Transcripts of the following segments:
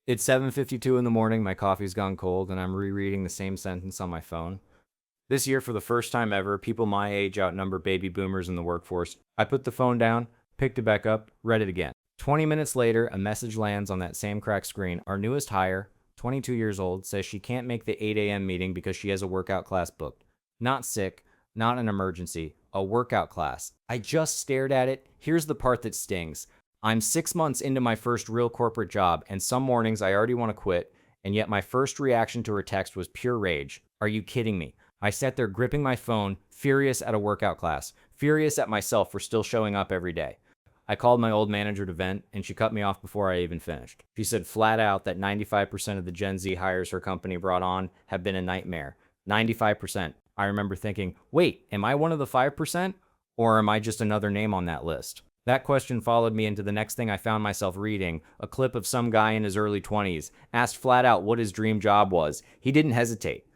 It's 7:52 in the morning, my coffee's gone cold, and I'm rereading the same sentence on my phone. This year, for the first time ever, people my age outnumber baby boomers in the workforce. I put the phone down, picked it back up, read it again. 20 minutes later, a message lands on that same cracked screen. Our newest hire, 22 years old, says she can't make the 8 a.m. meeting because she has a workout class booked. Not sick, not an emergency, a workout class. I just stared at it. Here's the part that stings. I'm 6 months into my first real corporate job, and some mornings I already want to quit, and yet my first reaction to her text was pure rage. Are you kidding me? I sat there gripping my phone, furious at a workout class, furious at myself for still showing up every day. I called my old manager to vent, and she cut me off before I even finished. She said flat out that 95% of the Gen Z hires her company brought on have been a nightmare. 95%. I remember thinking, wait, am I one of the 5%? Or am I just another name on that list? That question followed me into the next thing I found myself reading, a clip of some guy in his early 20s, asked flat out what his dream job was. He didn't hesitate.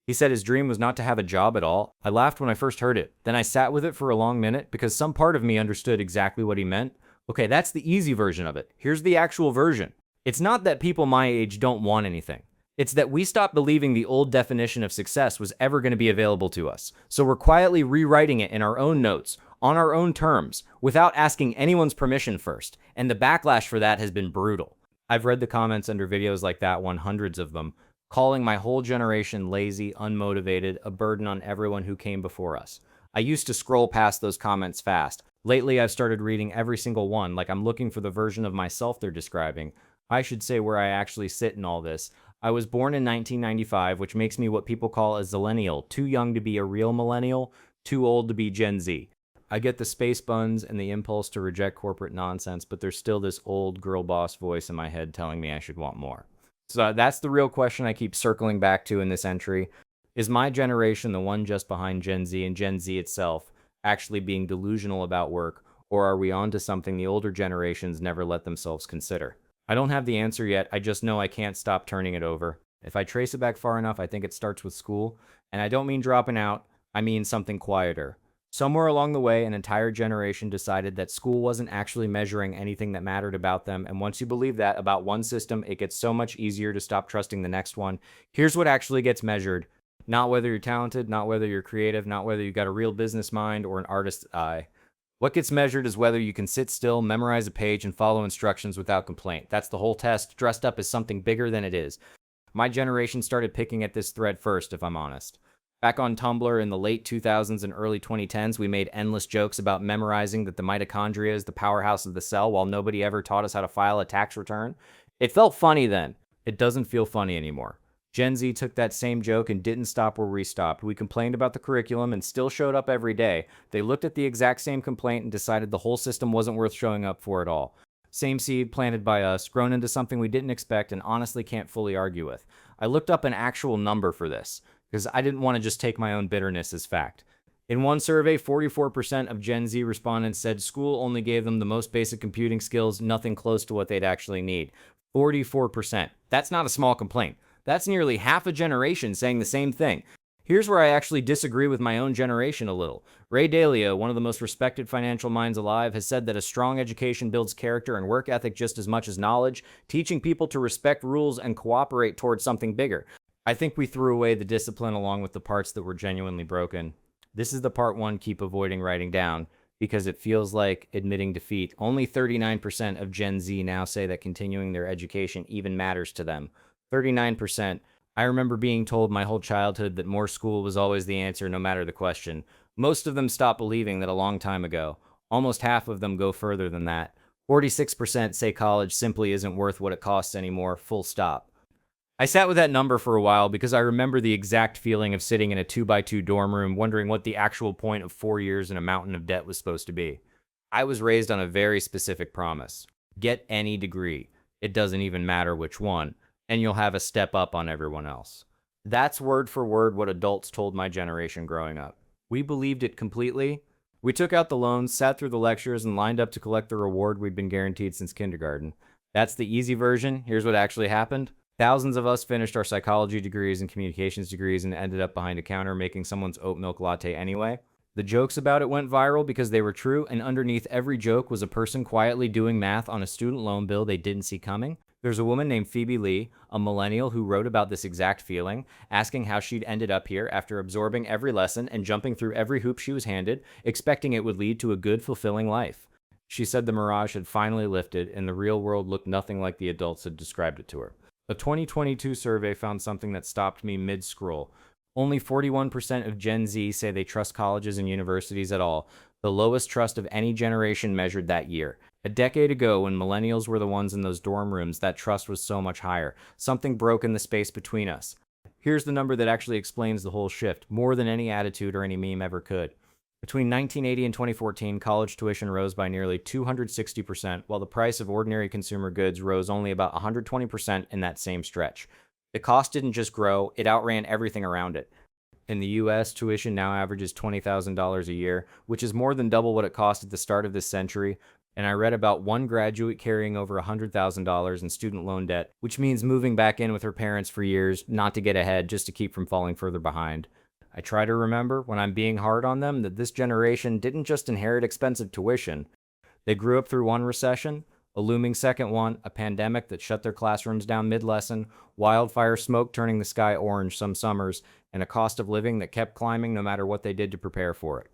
He said his dream was not to have a job at all. I laughed when I first heard it. Then I sat with it for a long minute because some part of me understood exactly what he meant. Okay, that's the easy version of it. Here's the actual version. It's not that people my age don't want anything. It's that we stopped believing the old definition of success was ever going to be available to us. So we're quietly rewriting it in our own notes, on our own terms, without asking anyone's permission first. And the backlash for that has been brutal. I've read the comments under videos like that one, hundreds of them, calling my whole generation lazy, unmotivated, a burden on everyone who came before us. I used to scroll past those comments fast. Lately, I've started reading every single one, like I'm looking for the version of myself they're describing. I should say where I actually sit in all this. I was born in 1995, which makes me what people call a zillennial, too young to be a real millennial, too old to be Gen Z. I get the space buns and the impulse to reject corporate nonsense, but there's still this old girl boss voice in my head telling me I should want more. So that's the real question I keep circling back to in this entry. Is my generation, the one just behind Gen Z and Gen Z itself, actually being delusional about work, or are we on to something the older generations never let themselves consider? I don't have the answer yet, I just know I can't stop turning it over. If I trace it back far enough, I think it starts with school. And I don't mean dropping out, I mean something quieter. Somewhere along the way, an entire generation decided that school wasn't actually measuring anything that mattered about them, and once you believe that about one system, it gets so much easier to stop trusting the next one. Here's what actually gets measured. Not whether you're talented, not whether you're creative, not whether you've got a real business mind or an artist's eye. What gets measured is whether you can sit still, memorize a page, and follow instructions without complaint. That's the whole test, dressed up as something bigger than it is. My generation started picking at this thread first, if I'm honest. Back on Tumblr in the late 2000s and early 2010s, we made endless jokes about memorizing that the mitochondria is the powerhouse of the cell while nobody ever taught us how to file a tax return. It felt funny then. It doesn't feel funny anymore. Gen Z took that same joke and didn't stop where we stopped. We complained about the curriculum and still showed up every day. They looked at the exact same complaint and decided the whole system wasn't worth showing up for at all. Same seed planted by us, grown into something we didn't expect and honestly can't fully argue with. I looked up an actual number for this, because I didn't want to just take my own bitterness as fact. In one survey, 44% of Gen Z respondents said school only gave them the most basic computing skills, nothing close to what they'd actually need. 44%. That's not a small complaint. That's nearly half a generation saying the same thing. Here's where I actually disagree with my own generation a little. Ray Dalio, one of the most respected financial minds alive, has said that a strong education builds character and work ethic just as much as knowledge, teaching people to respect rules and cooperate towards something bigger. I think we threw away the discipline along with the parts that were genuinely broken. This is the part one keep avoiding writing down, because it feels like admitting defeat. Only 39% of Gen Z now say that continuing their education even matters to them. 39%. I remember being told my whole childhood that more school was always the answer no matter the question. Most of them stopped believing that a long time ago. Almost half of them go further than that. 46% say college simply isn't worth what it costs anymore, full stop. I sat with that number for a while because I remember the exact feeling of sitting in a 2x2 dorm room wondering what the actual point of 4 years in a mountain of debt was supposed to be. I was raised on a very specific promise. Get any degree. It doesn't even matter which one. And you'll have a step up on everyone else. That's word for word what adults told my generation growing up. We believed it completely. We took out the loans, sat through the lectures, and lined up to collect the reward we'd been guaranteed since kindergarten. That's the easy version. Here's what actually happened. Thousands of us finished our psychology degrees and communications degrees and ended up behind a counter making someone's oat milk latte anyway. The jokes about it went viral because they were true, and underneath every joke was a person quietly doing math on a student loan bill they didn't see coming. There's a woman named Phoebe Lee, a millennial who wrote about this exact feeling, asking how she'd ended up here after absorbing every lesson and jumping through every hoop she was handed, expecting it would lead to a good, fulfilling life. She said the mirage had finally lifted and the real world looked nothing like the adults had described it to her. A 2022 survey found something that stopped me mid-scroll. Only 41% of Gen Z say they trust colleges and universities at all, the lowest trust of any generation measured that year. A decade ago, when millennials were the ones in those dorm rooms, that trust was so much higher. Something broke in the space between us. Here's the number that actually explains the whole shift, more than any attitude or any meme ever could. Between 1980 and 2014, college tuition rose by nearly 260%, while the price of ordinary consumer goods rose only about 120% in that same stretch. The cost didn't just grow, it outran everything around it. In the US, tuition now averages $20,000 a year, which is more than double what it cost at the start of this century. And I read about one graduate carrying over $100,000 in student loan debt, which means moving back in with her parents for years, not to get ahead, just to keep from falling further behind. I try to remember, when I'm being hard on them, that this generation didn't just inherit expensive tuition. They grew up through one recession, a looming second one, a pandemic that shut their classrooms down mid-lesson, wildfire smoke turning the sky orange some summers, and a cost of living that kept climbing no matter what they did to prepare for it.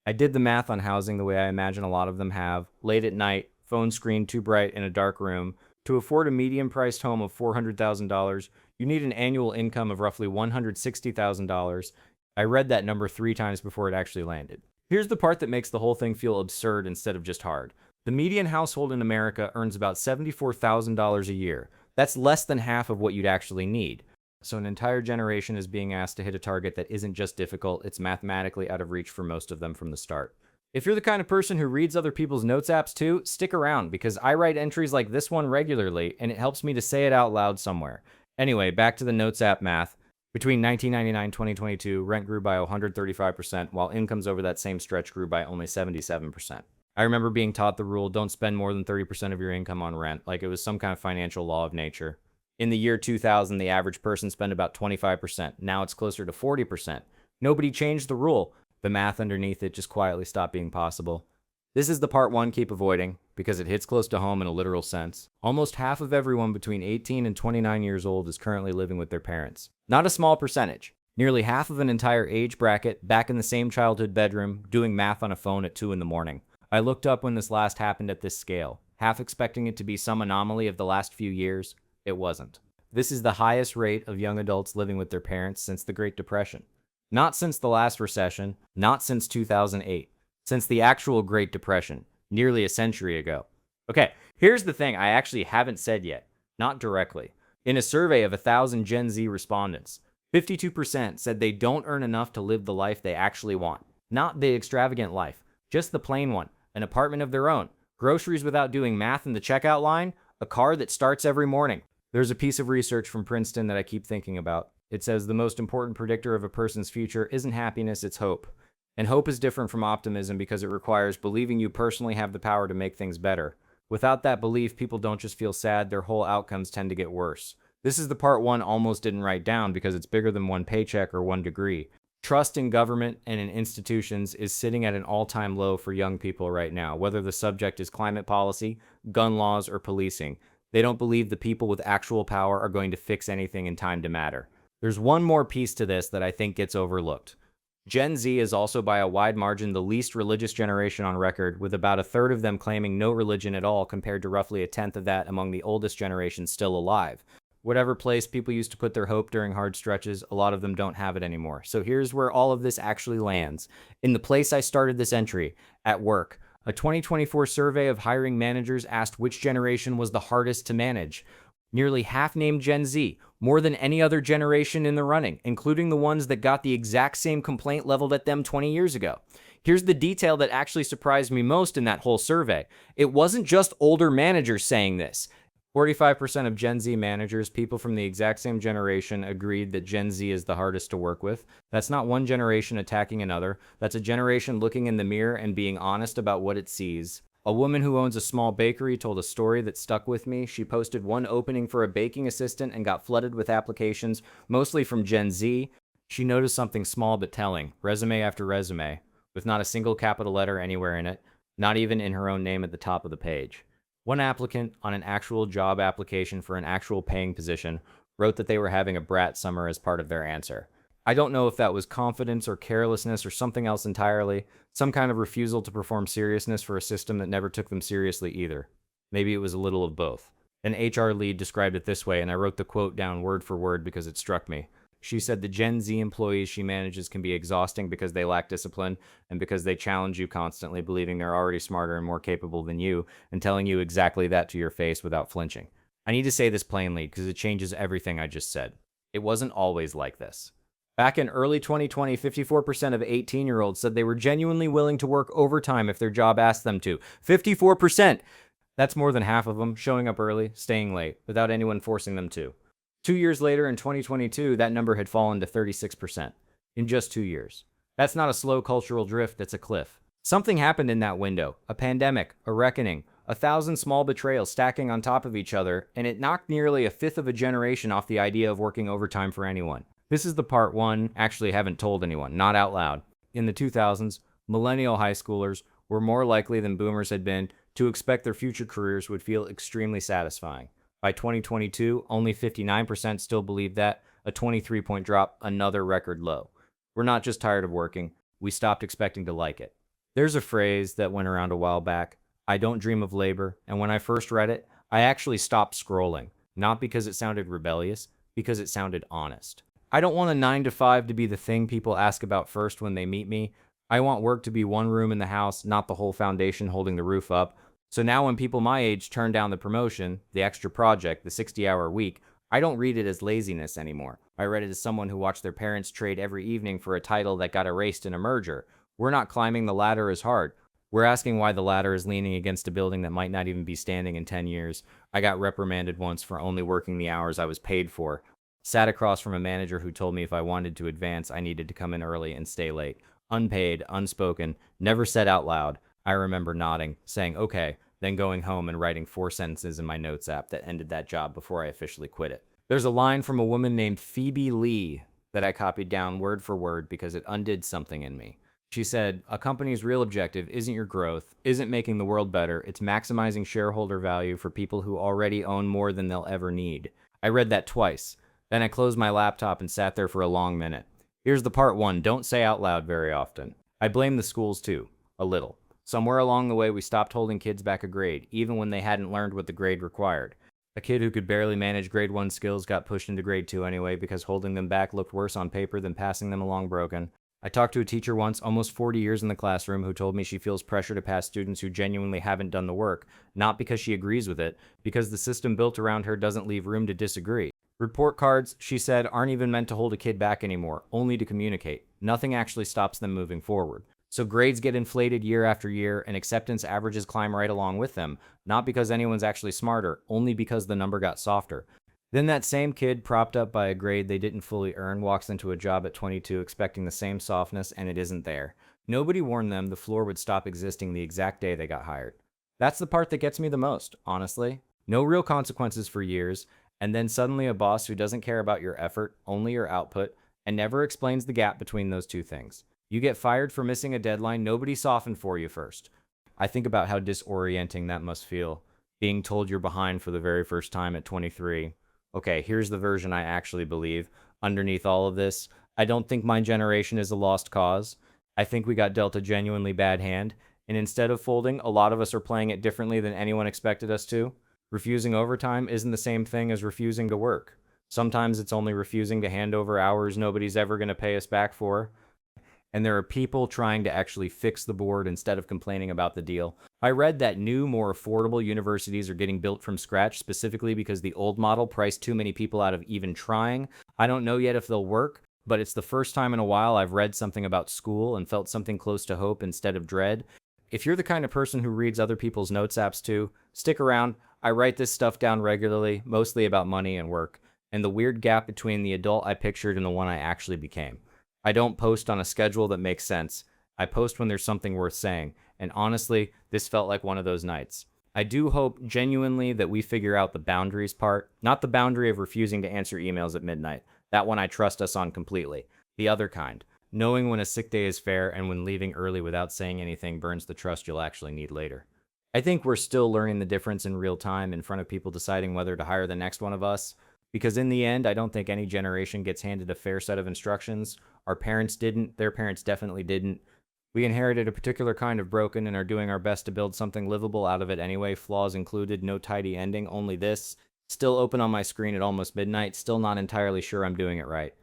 I did the math on housing the way I imagine a lot of them have, late at night, phone screen too bright in a dark room. To afford a medium-priced home of $400,000, you need an annual income of roughly $160,000. I read that number 3 times before it actually landed. Here's the part that makes the whole thing feel absurd instead of just hard. The median household in America earns about $74,000 a year. That's less than half of what you'd actually need. So an entire generation is being asked to hit a target that isn't just difficult, it's mathematically out of reach for most of them from the start. If you're the kind of person who reads other people's notes apps too, stick around, because I write entries like this one regularly, and it helps me to say it out loud somewhere. Anyway, back to the notes app math. Between 1999 and 2022, rent grew by 135%, while incomes over that same stretch grew by only 77%. I remember being taught the rule, don't spend more than 30% of your income on rent, like it was some kind of financial law of nature. In the year 2000, the average person spent about 25%. Now it's closer to 40%. Nobody changed the rule. The math underneath it just quietly stopped being possible. This is the part 1 keep avoiding, because it hits close to home in a literal sense. Almost half of everyone between 18 and 29 years old is currently living with their parents. Not a small percentage. Nearly half of an entire age bracket back in the same childhood bedroom, doing math on a phone at 2 in the morning. I looked up when this last happened at this scale, half expecting it to be some anomaly of the last few years. It wasn't. This is the highest rate of young adults living with their parents since the Great Depression. Not since the last recession, not since 2008, since the actual Great Depression, nearly a century ago. Okay, here's the thing I actually haven't said yet, not directly. In a survey of 1,000 Gen Z respondents, 52% said they don't earn enough to live the life they actually want. Not the extravagant life, just the plain one, an apartment of their own, groceries without doing math in the checkout line, a car that starts every morning. There's a piece of research from Princeton that I keep thinking about. It says the most important predictor of a person's future isn't happiness, it's hope. And hope is different from optimism because it requires believing you personally have the power to make things better. Without that belief, people don't just feel sad, their whole outcomes tend to get worse. This is the part 1 almost didn't write down because it's bigger than one paycheck or one degree. Trust in government and in institutions is sitting at an all-time low for young people right now, whether the subject is climate policy, gun laws, or policing. They don't believe the people with actual power are going to fix anything in time to matter. There's one more piece to this that I think gets overlooked. Gen Z is also by a wide margin the least religious generation on record, with about a third of them claiming no religion at all compared to roughly a tenth of that among the oldest generation still alive. Whatever place people used to put their hope during hard stretches, a lot of them don't have it anymore. So here's where all of this actually lands. In the place I started this entry, at work. A 2024 survey of hiring managers asked which generation was the hardest to manage. Nearly half named Gen Z, more than any other generation in the running, including the ones that got the exact same complaint leveled at them 20 years ago. Here's the detail that actually surprised me most in that whole survey. It wasn't just older managers saying this. 45% of Gen Z managers, people from the exact same generation, agreed that Gen Z is the hardest to work with. That's not one generation attacking another. That's a generation looking in the mirror and being honest about what it sees. A woman who owns a small bakery told a story that stuck with me. She posted one opening for a baking assistant and got flooded with applications, mostly from Gen Z. She noticed something small but telling, resume after resume, with not a single capital letter anywhere in it, not even in her own name at the top of the page. One applicant on an actual job application for an actual paying position wrote that they were having a brat summer as part of their answer. I don't know if that was confidence or carelessness or something else entirely, some kind of refusal to perform seriousness for a system that never took them seriously either. Maybe it was a little of both. An HR lead described it this way, and I wrote the quote down word for word because it struck me. She said the Gen Z employees she manages can be exhausting because they lack discipline and because they challenge you constantly, believing they're already smarter and more capable than you, and telling you exactly that to your face without flinching. I need to say this plainly because it changes everything I just said. It wasn't always like this. Back in early 2020, 54% of 18-year-olds said they were genuinely willing to work overtime if their job asked them to. 54%! That's more than half of them showing up early, staying late, without anyone forcing them to. 2 years later, in 2022, that number had fallen to 36%. In just 2 years. That's not a slow cultural drift, it's a cliff. Something happened in that window. A pandemic, a reckoning, 1,000 small betrayals stacking on top of each other, and it knocked nearly a fifth of a generation off the idea of working overtime for anyone. This is the part one actually haven't told anyone, not out loud. In the 2000s, millennial high schoolers were more likely than boomers had been to expect their future careers would feel extremely satisfying. By 2022, only 59% still believe that, a 23-point drop, another record low. We're not just tired of working, we stopped expecting to like it. There's a phrase that went around a while back, I don't dream of labor, and when I first read it, I actually stopped scrolling, not because it sounded rebellious, because it sounded honest. I don't want a 9 to 5 to be the thing people ask about first when they meet me. I want work to be one room in the house, not the whole foundation holding the roof up. So now when people my age turn down the promotion, the extra project, the 60-hour week, I don't read it as laziness anymore. I read it as someone who watched their parents trade every evening for a title that got erased in a merger. We're not climbing the ladder as hard. We're asking why the ladder is leaning against a building that might not even be standing in 10 years. I got reprimanded once for only working the hours I was paid for. Sat across from a manager who told me if I wanted to advance, I needed to come in early and stay late. Unpaid, unspoken, never said out loud. I remember nodding, saying, okay, then going home and writing 4 sentences in my notes app that ended that job before I officially quit it. There's a line from a woman named Phoebe Lee that I copied down word for word because it undid something in me. She said, a company's real objective isn't your growth, isn't making the world better, it's maximizing shareholder value for people who already own more than they'll ever need. I read that twice. Then I closed my laptop and sat there for a long minute. Here's the part one, don't say out loud very often. I blame the schools too, a little. Somewhere along the way we stopped holding kids back a grade, even when they hadn't learned what the grade required. A kid who could barely manage grade 1 skills got pushed into grade 2 anyway because holding them back looked worse on paper than passing them along broken. I talked to a teacher once, almost 40 years in the classroom, who told me she feels pressure to pass students who genuinely haven't done the work, not because she agrees with it, because the system built around her doesn't leave room to disagree. Report cards, she said, aren't even meant to hold a kid back anymore, only to communicate. Nothing actually stops them moving forward. So grades get inflated year after year, and acceptance averages climb right along with them, not because anyone's actually smarter, only because the number got softer. Then that same kid, propped up by a grade they didn't fully earn, walks into a job at 22 expecting the same softness, and it isn't there. Nobody warned them the floor would stop existing the exact day they got hired. That's the part that gets me the most, honestly. No real consequences for years, and then suddenly a boss who doesn't care about your effort, only your output, and never explains the gap between those two things. You get fired for missing a deadline nobody softened for you first. I think about how disorienting that must feel, being told you're behind for the very first time at 23. Okay, here's the version I actually believe. Underneath all of this, I don't think my generation is a lost cause. I think we got dealt a genuinely bad hand, and instead of folding, a lot of us are playing it differently than anyone expected us to. Refusing overtime isn't the same thing as refusing to work. Sometimes it's only refusing to hand over hours nobody's ever going to pay us back for. And there are people trying to actually fix the board instead of complaining about the deal. I read that new, more affordable universities are getting built from scratch specifically because the old model priced too many people out of even trying. I don't know yet if they'll work, but it's the first time in a while I've read something about school and felt something close to hope instead of dread. If you're the kind of person who reads other people's notes apps too, stick around. I write this stuff down regularly, mostly about money and work, and the weird gap between the adult I pictured and the one I actually became. I don't post on a schedule that makes sense. I post when there's something worth saying, and honestly, this felt like one of those nights. I do hope genuinely that we figure out the boundaries part, not the boundary of refusing to answer emails at midnight. That one I trust us on completely. The other kind, knowing when a sick day is fair and when leaving early without saying anything burns the trust you'll actually need later. I think we're still learning the difference in real time in front of people deciding whether to hire the next one of us. Because in the end, I don't think any generation gets handed a fair set of instructions. Our parents didn't, their parents definitely didn't. We inherited a particular kind of broken and are doing our best to build something livable out of it anyway, flaws included, no tidy ending, only this. Still open on my screen at almost midnight, still not entirely sure I'm doing it right.